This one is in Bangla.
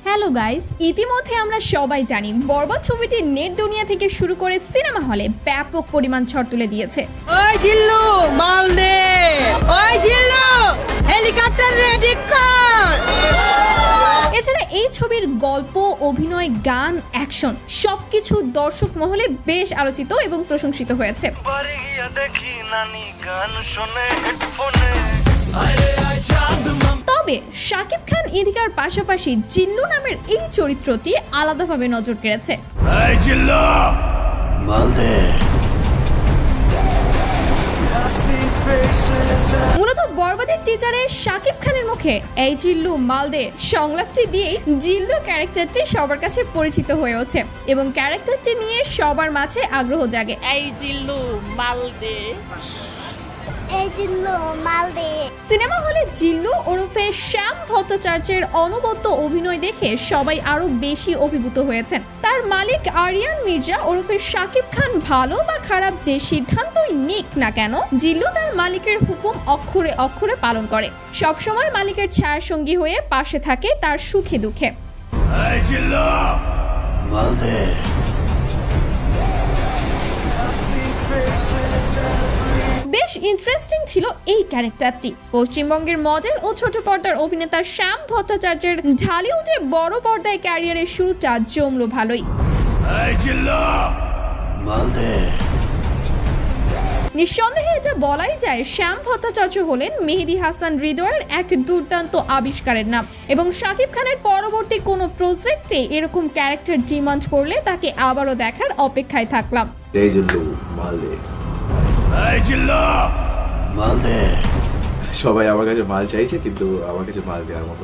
হ্যালো গাইস, ইতিমধ্যে আমরা সবাই জানি বরবাদ ছবিটি নেট দুনিয়া থেকে শুরু করে সিনেমা হলে ব্যাপক পরিমাণ ঝড় তুলে দিয়েছে। ওই জিল্লু মাল দে, ওই জিল্লু হেলিকপ্টার রেডি কর। এছাড়া এই ছবির গল্প, অভিনয়, গান, অ্যাকশন সবকিছু দর্শক মহলে বেশ আলোচিত এবং প্রশংসিত হয়েছে। তবে শাকিব খান ইদিকার পাশাপাশি জিল্লু নামের এই চরিত্রটি আলাদাভাবে নজর কেড়েছে। মূলত বরবাদের টিজারে শাকিব খানের মুখে এই জিল্লু মালদে সংলাপটি দিয়েই জিল্লু ক্যারেক্টারটি সবার কাছে পরিচিত হয়ে ওঠে এবং ক্যারেক্টারটি নিয়ে সবার মাঝে আগ্রহ জাগে। এই জিল্লু মালদে, সিনেমা হলে জিল্লু ওরফে শ্যাম ভট্টাচার্যের অনবদ্য অভিনয় দেখে সবাই আরো বেশি অভিভূত হয়েছেন। তার মালিক আরিয়ান মির্জা ওরফে শাকিব খান ভালো বা খারাপ যে সিদ্ধান্তই নিক না কেন, জিল্লু তার মালিকের হুকুম অক্ষরে অক্ষরে পালন করে, সবসময় মালিকের ছায়ার সঙ্গী হয়ে পাশে থাকে তার সুখে দুঃখে। বেশ ইন্টারেস্টিং ছিল এই ক্যারেক্টারটি। পশ্চিমবঙ্গের মডেল ও ছোট পর্দার অভিনেতা শ্যাম ভট্টাচার্যের ঢালিউডে বড় পর্দায় ক্যারিয়ারের শুরুটা জমলো ভালোই। নিঃসন্দেহে এটা বলাই যায় শ্যাম ভট্টাচার্য হলেন মেহেদী হাসান হৃদয়ের এক দুর্দান্ত আবিষ্কারের নাম এবং শাকিব খানের পরবর্তী কোনো প্রজেক্টে এরকম ক্যারেক্টার ডিমান্ড করলে তাকে আবারও দেখার অপেক্ষায় থাকলাম। সবাই আমার কাছে মাল চাইছে, কিন্তু আমার কাছে মাল দেওয়ার মতো